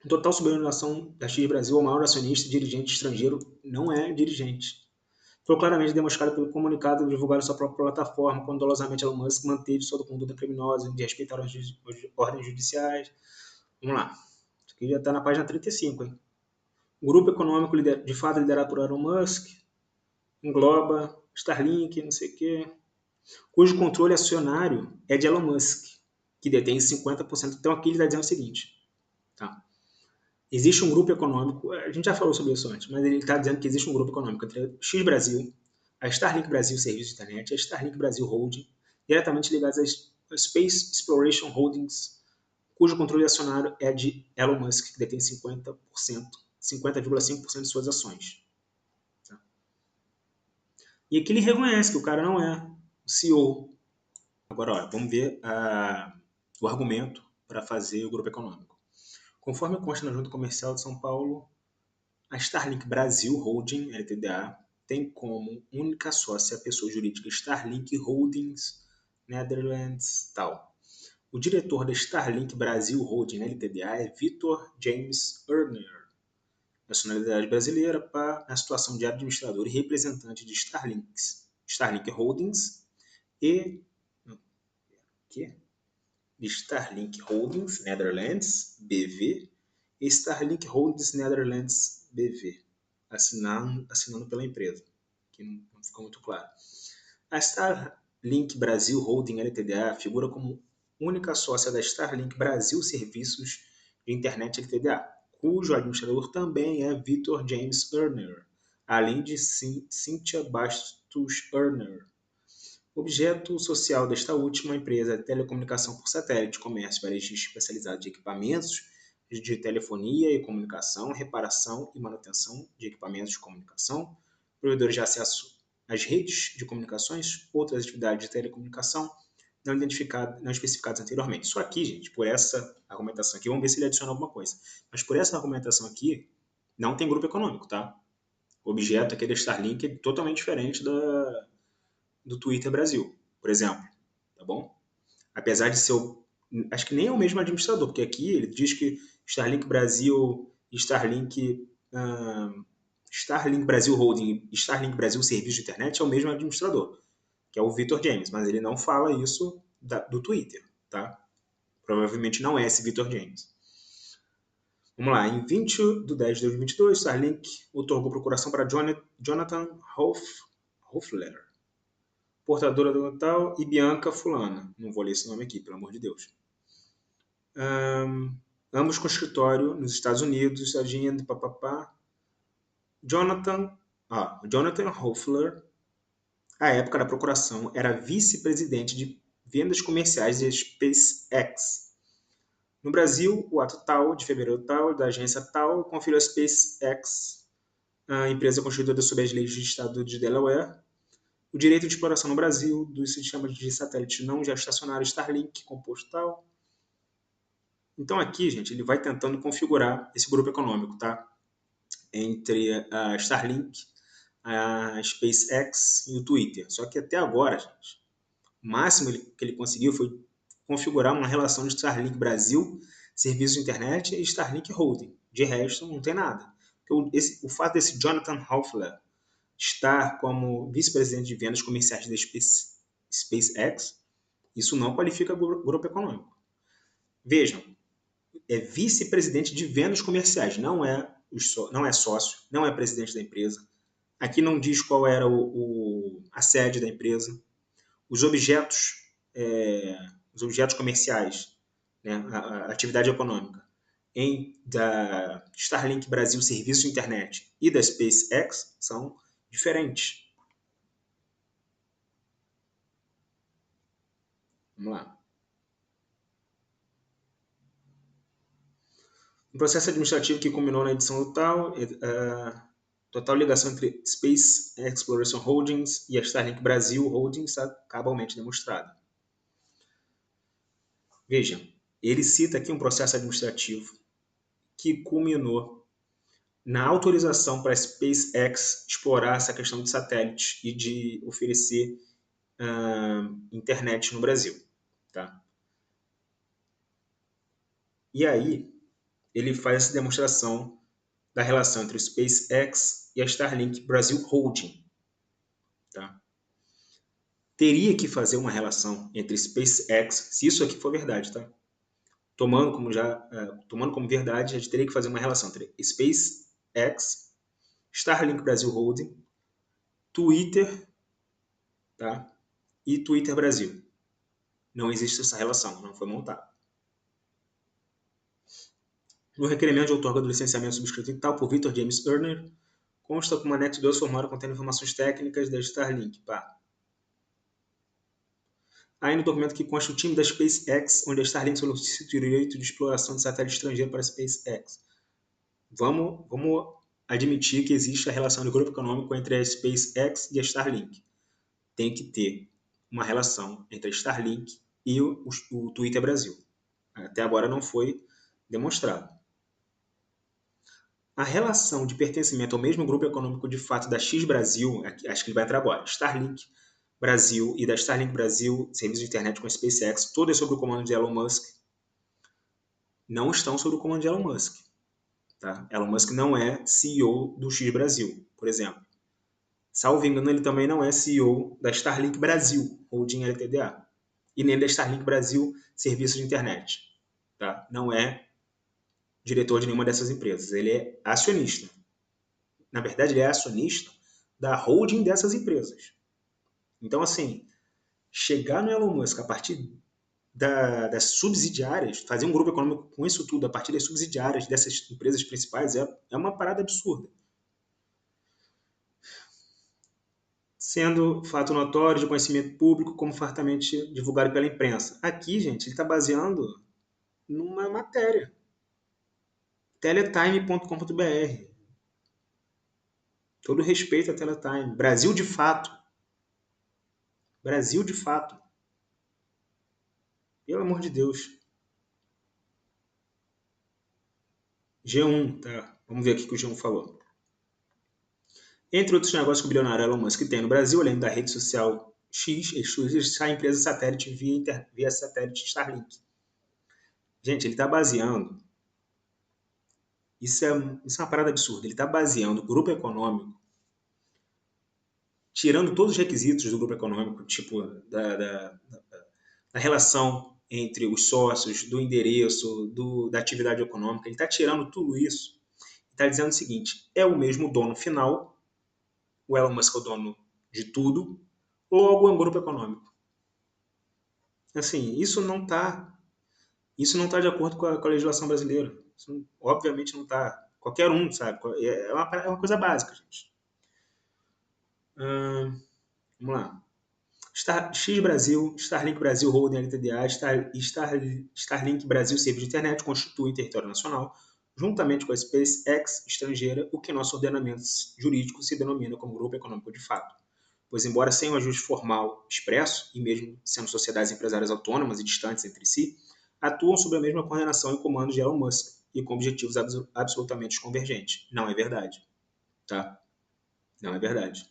Em total subordinação da X Brasil, o maior acionista e dirigente estrangeiro não é dirigente. Foi claramente demonstrado pelo comunicado divulgado em sua própria plataforma, quando dolosamente Elon Musk manteve sua conduta criminosa de respeitar as ordens judiciais. Vamos lá. Isso aqui já está na página 35. Hein? O grupo econômico de fato liderado por Elon Musk engloba Starlink, não sei o quê, cujo controle acionário é de Elon Musk, que detém 50%. Então aqui ele está dizendo o seguinte. Tá? Existe um grupo econômico, a gente já falou sobre isso antes, mas ele está dizendo que existe um grupo econômico entre a X Brasil, a Starlink Brasil Serviço de Internet, a Starlink Brasil Holding, diretamente ligados à Space Exploration Holdings, cujo controle acionário é de Elon Musk, que detém 50,5% de suas ações. Tá? E aqui ele reconhece que o cara não é o CEO. Agora, olha, vamos ver o argumento para fazer o grupo econômico. Conforme consta na Junta Comercial de São Paulo, a Starlink Brasil Holding, LTDA, tem como única sócia a pessoa jurídica Starlink Holdings Netherlands tal. O diretor da Starlink Brasil Holding LTDA é Victor James Erner, nacionalidade brasileira, na situação de administrador e representante de Starlink Holdings e quê? Starlink Holdings Netherlands BV e Starlink Holdings Netherlands BV, assinando pela empresa, que não ficou muito claro. A Starlink Brasil Holding Ltda figura como única sócia da Starlink Brasil Serviços de Internet Ltda, cujo administrador também é Victor James Erner, além de Cynthia Bastos Erner. O objeto social desta última empresa é telecomunicação por satélite, comércio varejo especializado de equipamentos de telefonia e comunicação, reparação e manutenção de equipamentos de comunicação, provedores de acesso às redes de comunicações, outras atividades de telecomunicação não especificadas anteriormente. Só aqui, gente, por essa argumentação aqui, vamos ver se ele adiciona alguma coisa. Mas por essa argumentação aqui, não tem grupo econômico, tá? O objeto aqui da Starlink é totalmente diferente do Twitter Brasil, por exemplo, tá bom? Apesar de ser, acho que nem é o mesmo administrador, porque aqui ele diz que Starlink Brasil e Starlink Brasil Holding e Starlink Brasil Serviço de Internet é o mesmo administrador, que é o Victor James, mas ele não fala isso do Twitter, tá? Provavelmente não é esse Victor James. Vamos lá, em 20 de 10 de 2022, Starlink otorgou procuração para Jonathan Hoffler, portadora do tal, e Bianca Fulana. Não vou ler esse nome aqui, pelo amor de Deus. Ambos com escritório nos Estados Unidos, Jonathan Hoffler, à época da procuração, era vice-presidente de vendas comerciais da SpaceX. No Brasil, o ato tal, de fevereiro tal, da agência tal, conferiu à SpaceX, a empresa constituída sob as leis do estado de Delaware, o direito de exploração no Brasil dos sistemas de satélite não geoestacionário Starlink, composto tal. Então aqui, gente, ele vai tentando configurar esse grupo econômico, tá? Entre a Starlink, a SpaceX e o Twitter. Só que até agora, gente, o máximo que ele conseguiu foi configurar uma relação de Starlink Brasil, serviço de internet, e Starlink Holding. De resto, não tem nada. O fato desse Jonathan Hoffler estar como vice-presidente de vendas comerciais da SpaceX, isso não qualifica grupo econômico. Vejam, é vice-presidente de vendas comerciais, não é sócio, não é presidente da empresa. Aqui não diz qual era a sede da empresa. Os objetos comerciais, né, a atividade econômica da Starlink Brasil Serviço de Internet e da SpaceX são diferentes. Vamos lá. Um processo administrativo que culminou na edição do total ligação entre Space Exploration Holdings e a Starlink Brasil Holdings está cabalmente demonstrada. Vejam, ele cita aqui um processo administrativo que culminou na autorização para a SpaceX explorar essa questão de satélite e de oferecer internet no Brasil. Tá? E aí, ele faz essa demonstração da relação entre o SpaceX e a Starlink Brasil Holding. Tá? Teria que fazer uma relação entre SpaceX, se isso aqui for verdade, tá? Tomando como verdade, a gente teria que fazer uma relação entre SpaceX, Starlink Brasil Holding, Twitter, tá? E Twitter Brasil. Não existe essa relação, não foi montada. No requerimento de outorga do licenciamento subscrito em tal por Victor James Erner, consta como anexo 2 formulário contendo informações técnicas da Starlink. Aí no documento que consta o time da SpaceX, onde a Starlink solicita o direito de exploração de satélite estrangeiro para a SpaceX. Vamos admitir que existe a relação de grupo econômico entre a SpaceX e a Starlink. Tem que ter uma relação entre a Starlink e o Twitter Brasil. Até agora não foi demonstrado. A relação de pertencimento ao mesmo grupo econômico de fato da X Brasil, acho que ele vai entrar agora, Starlink Brasil e da Starlink Brasil, serviço de internet com a SpaceX, todas sob o comando de Elon Musk, não estão sob o comando de Elon Musk. Tá? Elon Musk não é CEO do X Brasil, por exemplo. Salvo engano, ele também não é CEO da Starlink Brasil, Holding Ltda. e nem da Starlink Brasil Serviços de Internet. Tá? Não é diretor de nenhuma dessas empresas. Ele é acionista. Na verdade, ele é acionista da holding dessas empresas. Então, assim, chegar no Elon Musk a partir das subsidiárias, fazer um grupo econômico com isso tudo, a partir das subsidiárias dessas empresas principais, é uma parada absurda. Sendo fato notório de conhecimento público, como fartamente divulgado pela imprensa. Aqui, gente, ele está baseando numa matéria. Teletime.com.br. Todo respeito à Teletime. Brasil de fato. Brasil de fato. Pelo amor de Deus. G1, tá? Vamos ver aqui o que o G1 falou. Entre outros negócios que o bilionário Elon Musk tem no Brasil, além da rede social X, está a empresa satélite via satélite Starlink. Gente, ele está baseando. Isso é uma parada absurda. Ele está baseando o grupo econômico, tirando todos os requisitos do grupo econômico, tipo da relação entre os sócios, do endereço, da atividade econômica. Ele está tirando tudo isso e está dizendo o seguinte: é o mesmo dono final, o Elon Musk é o dono de tudo, logo é um grupo econômico. Assim, isso não tá de acordo com a legislação brasileira. Isso, obviamente não está. Qualquer um sabe. É uma coisa básica, gente. Vamos lá. X Brasil, Starlink Brasil Holding LTDA, Starlink Brasil Serviço de Internet constituem território nacional, juntamente com a SpaceX estrangeira, o que nosso ordenamento jurídico se denomina como grupo econômico de fato. Pois, embora sem um ajuste formal expresso, e mesmo sendo sociedades empresárias autônomas e distantes entre si, atuam sob a mesma coordenação e comando de Elon Musk e com objetivos absolutamente convergentes. Não é verdade. Tá? Não é verdade.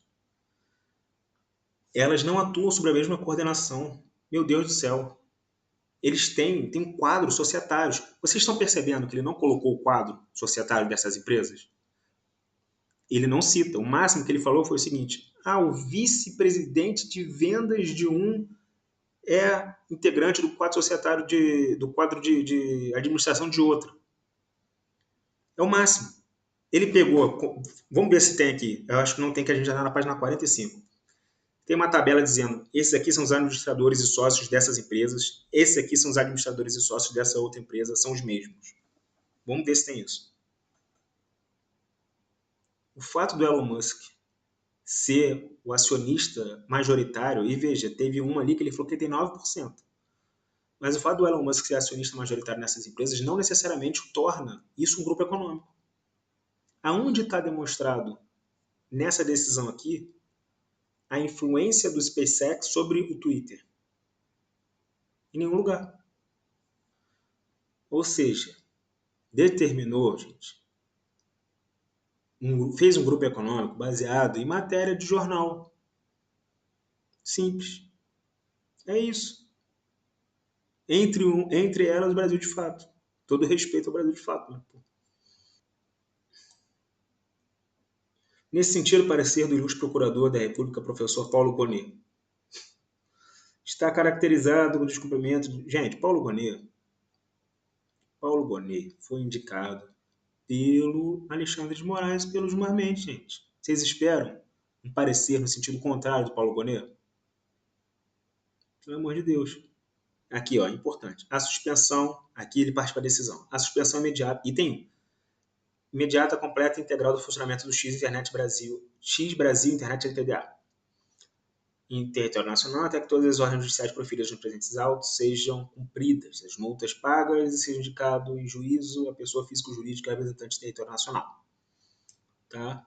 Elas não atuam sob a mesma coordenação. Meu Deus do céu. Eles têm quadros societários. Vocês estão percebendo que ele não colocou o quadro societário dessas empresas? Ele não cita. O máximo que ele falou foi o seguinte: o vice-presidente de vendas de um é integrante do quadro societário do quadro de administração de outro. É o máximo. Ele pegou. Vamos ver se tem aqui. Eu acho que não tem, que a gente já está na página 45. Tem uma tabela dizendo: esses aqui são os administradores e sócios dessas empresas, esses aqui são os administradores e sócios dessa outra empresa, são os mesmos. Vamos ver se tem isso. O fato do Elon Musk ser o acionista majoritário, e veja, teve um ali que ele falou que tem 9%. Mas o fato do Elon Musk ser acionista majoritário nessas empresas não necessariamente torna isso um grupo econômico. Aonde está demonstrado nessa decisão aqui a influência do SpaceX sobre o Twitter? Em nenhum lugar. Ou seja, determinou, gente, fez um grupo econômico baseado em matéria de jornal. Simples. É isso. Entre elas, o Brasil de fato. Todo respeito ao Brasil de fato. Né? Nesse sentido, o parecer do ilustre procurador da República, professor Paulo Gonet, está caracterizado com o descumprimento de... Gente, Paulo Gonet foi indicado pelo Alexandre de Moraes, pelo Gilmar Mendes, gente. Vocês esperam um parecer no sentido contrário do Paulo Gonet? Pelo amor de Deus. Aqui, ó, importante. A suspensão, aqui ele parte para a decisão. A suspensão imediata, item 1. Imediata, completa e integral do funcionamento do X Brasil Internet LTDA. Em território nacional, até que todas as ordens judiciais proferidas nos presentes autos sejam cumpridas, as multas pagas e seja indicado em juízo a pessoa física ou jurídica representante do território nacional. Tá?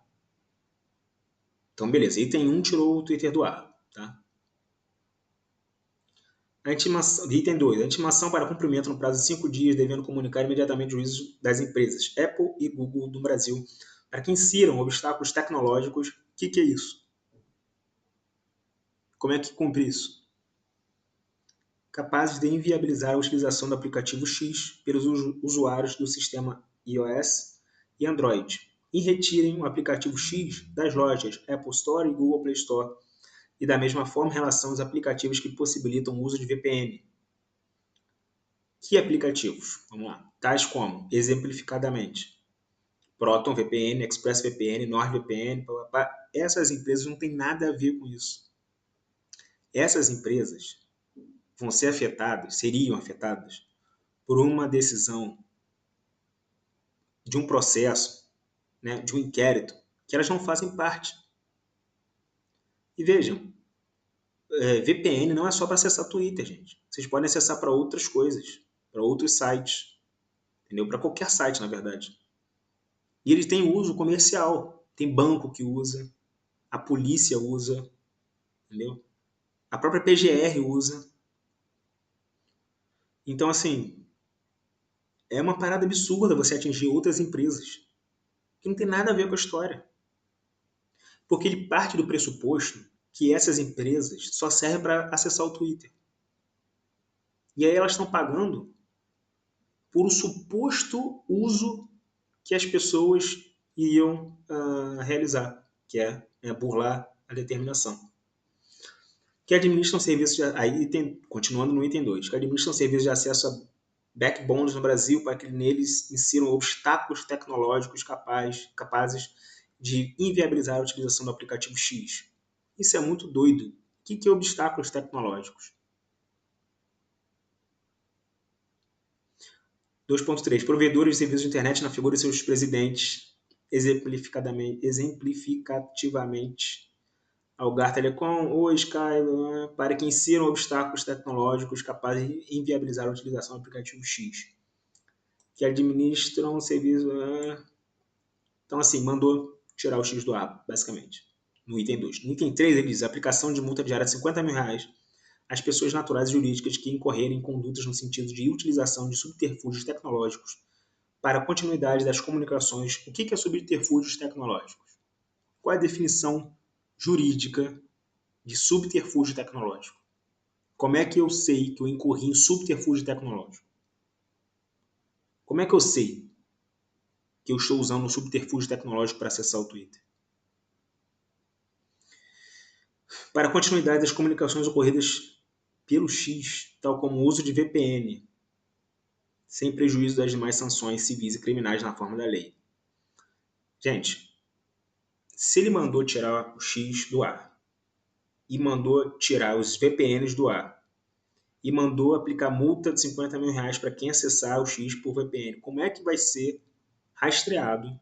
Então, beleza. Item 1 tirou o Twitter do ar. Tá? Item 2. A intimação para cumprimento no prazo de 5 dias, devendo comunicar imediatamente o juízo das empresas Apple e Google do Brasil para que insiram obstáculos tecnológicos. O que é isso? Como é que cumpre isso? Capazes de inviabilizar a utilização do aplicativo X pelos usuários do sistema iOS e Android e retirem o aplicativo X das lojas Apple Store e Google Play Store, E da mesma forma, em relação aos aplicativos que possibilitam o uso de VPN. Que aplicativos? Vamos lá. Tais como, exemplificadamente, Proton VPN, ExpressVPN, NordVPN, papapá. Essas empresas não têm nada a ver com isso. Essas empresas vão ser afetadas, seriam afetadas, por uma decisão de um processo, né, de um inquérito, que elas não fazem parte. E vejam, VPN não é só para acessar Twitter, gente. Vocês podem acessar para outras coisas, para outros sites, entendeu? Para qualquer site, na verdade. E eles têm uso comercial. Tem banco que usa, a polícia usa, entendeu? A própria PGR usa. Então, assim, é uma parada absurda você atingir outras empresas que não tem nada a ver com a história. Porque ele parte do pressuposto que essas empresas só servem para acessar o Twitter. E aí elas estão pagando por o suposto uso que as pessoas iriam realizar, que é burlar a determinação. Que administram serviços de, continuando no item 2, que administram serviços de acesso a backbones no Brasil para que neles insiram obstáculos tecnológicos capazes de inviabilizar a utilização do aplicativo X. Isso é muito doido. O que é obstáculos tecnológicos? 2.3. Provedores de serviços de internet na figura de seus presidentes, exemplificativamente, Algar Telecom ou Sky, para que insiram obstáculos tecnológicos capazes de inviabilizar a utilização do aplicativo X, que administram serviço. Então, assim, mandou tirar o X do ar, basicamente, no item 2. No item 3, ele diz: aplicação de multa diária de R$ 50 mil às pessoas naturais e jurídicas que incorrerem em condutas no sentido de utilização de subterfúgios tecnológicos para a continuidade das comunicações. O que é subterfúgios tecnológicos? Qual é a definição jurídica de subterfúgio tecnológico? Como é que eu sei que eu incorri em subterfúgio tecnológico? Como é que eu sei que eu estou usando um subterfúgio tecnológico para acessar o Twitter? Para a continuidade das comunicações ocorridas pelo X, tal como o uso de VPN, sem prejuízo das demais sanções civis e criminais na forma da lei. Gente, se ele mandou tirar o X do ar, e mandou tirar os VPNs do ar, e mandou aplicar multa de R$ 50 mil para quem acessar o X por VPN, como é que vai ser rastreado?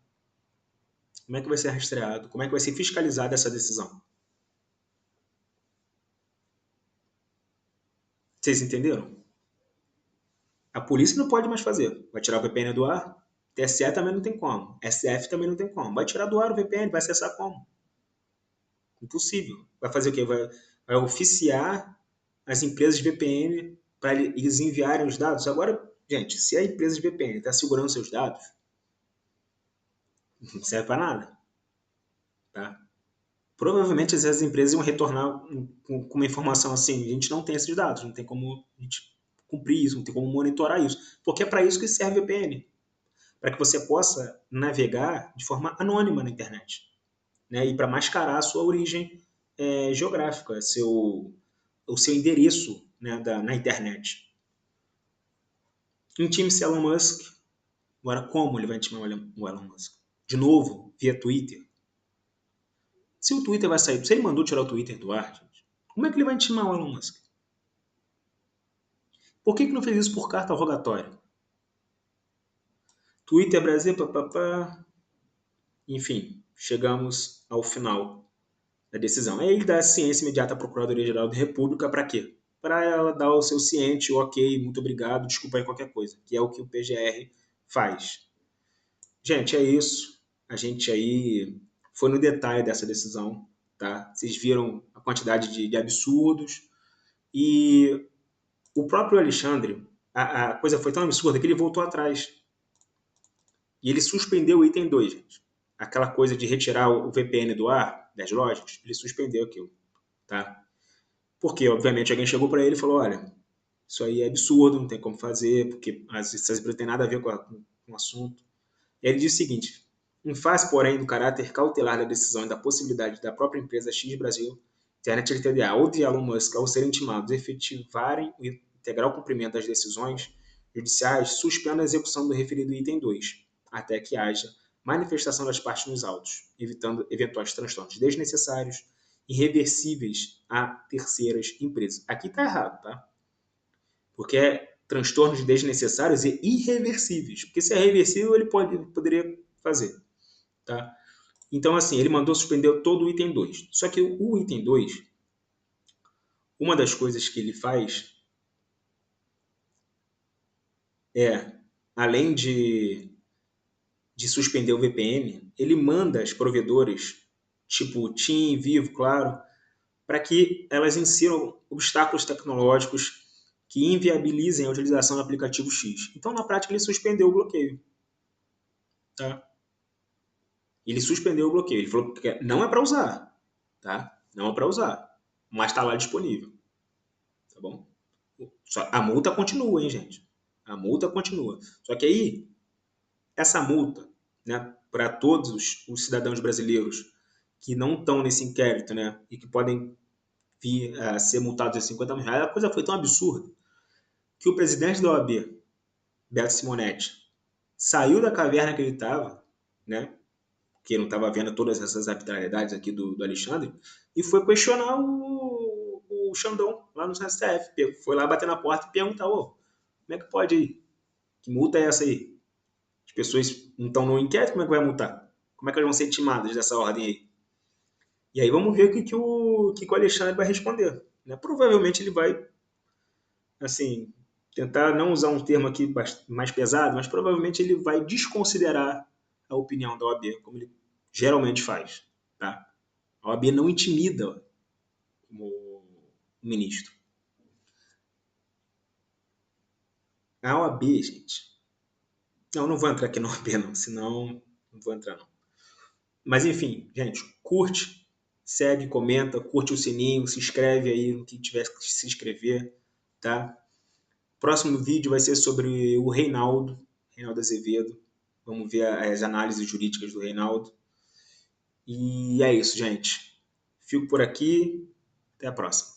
Como é que vai ser rastreado? Como é que vai ser fiscalizada essa decisão? Vocês entenderam? A polícia não pode mais fazer. Vai tirar o VPN do ar? TSE também não tem como. SF também não tem como. Vai tirar do ar o VPN, vai acessar como? Impossível. Vai fazer o quê? Vai oficiar as empresas de VPN para eles enviarem os dados? Agora, gente, se a empresa de VPN está segurando seus dados, não serve para nada. Tá? Provavelmente essas empresas iam retornar com uma informação assim: a gente não tem esses dados, não tem como a gente cumprir isso, não tem como monitorar isso. Porque é para isso que serve o VPN. Para que você possa navegar de forma anônima na internet, né? E para mascarar a sua origem geográfica, o seu endereço, né, na internet. Intime-se Elon Musk. Agora, como ele vai intimar o Elon Musk? De novo, via Twitter. Se o Twitter vai sair, se ele mandou tirar o Twitter do ar, gente, como é que ele vai intimar o Elon Musk? Por que não fez isso por carta rogatória? Twitter Brasil, papapá. Enfim, chegamos ao final da decisão. Aí ele dá ciência imediata à Procuradoria-Geral da República para quê? Para ela dar o seu ciente, ok, muito obrigado, desculpa aí qualquer coisa, que é o que o PGR faz. Gente, é isso. A gente aí foi no detalhe dessa decisão, tá? Vocês viram a quantidade de absurdos e o próprio Alexandre, a coisa foi tão absurda que ele voltou atrás. E ele suspendeu o item 2, gente. Aquela coisa de retirar o VPN do ar das lojas, ele suspendeu aquilo, tá? Porque, obviamente, alguém chegou para ele e falou: olha, isso aí é absurdo, não tem como fazer, porque essas empresas têm nada a ver com o assunto. E ele diz o seguinte: em face, porém, do caráter cautelar da decisão e da possibilidade da própria empresa X Brasil internet LTDA ou de Elon Musk, ao serem intimados a efetivarem o integral cumprimento das decisões judiciais, suspenda a execução do referido item 2, até que haja manifestação das partes nos autos, evitando eventuais transtornos desnecessários, irreversíveis a terceiras empresas. Aqui está errado, tá? Porque é transtornos desnecessários e irreversíveis. Porque se é reversível, ele poderia fazer, tá? Então, assim, ele mandou suspender todo o item 2. Só que o item 2, uma das coisas que ele faz é, além de suspender o VPN, ele manda as provedoras, tipo TIM, Vivo, Claro, para que elas insiram obstáculos tecnológicos que inviabilizem a utilização do aplicativo X. Então, na prática, ele suspendeu o bloqueio. Tá? Ele suspendeu o bloqueio. Ele falou que não é para usar. Tá? Não é para usar. Mas está lá disponível. Tá bom? A multa continua, hein, gente? A multa continua. Só que aí, essa multa, né, para todos os cidadãos brasileiros que não estão nesse inquérito, né, e que podem vir a ser multados de 50 mil reais, a coisa foi tão absurda que o presidente da OAB, Beto Simonetti, saiu da caverna que ele estava, né, que não estava vendo todas essas arbitrariedades aqui do Alexandre, e foi questionar o Xandão lá no STF. Foi lá bater na porta e perguntar: ô, como é que pode aí? Que multa é essa aí? As pessoas não estão no inquérito, como é que vai multar? Como é que elas vão ser intimadas dessa ordem aí? E aí vamos ver o que o Alexandre vai responder. Né? Provavelmente ele vai, assim, tentar não usar um termo aqui mais pesado, mas provavelmente ele vai desconsiderar a opinião da OAB, como ele geralmente faz. Tá? A OAB não intimida o ministro. A OAB, gente... Não vou entrar aqui na OAB não, senão não vou entrar não. Mas enfim, gente, curte, segue, comenta, curte o sininho, se inscreve aí no que tiver que se inscrever, tá? Próximo vídeo vai ser sobre o Reinaldo Azevedo. Vamos ver as análises jurídicas do Reinaldo. E é isso, gente. Fico por aqui. Até a próxima.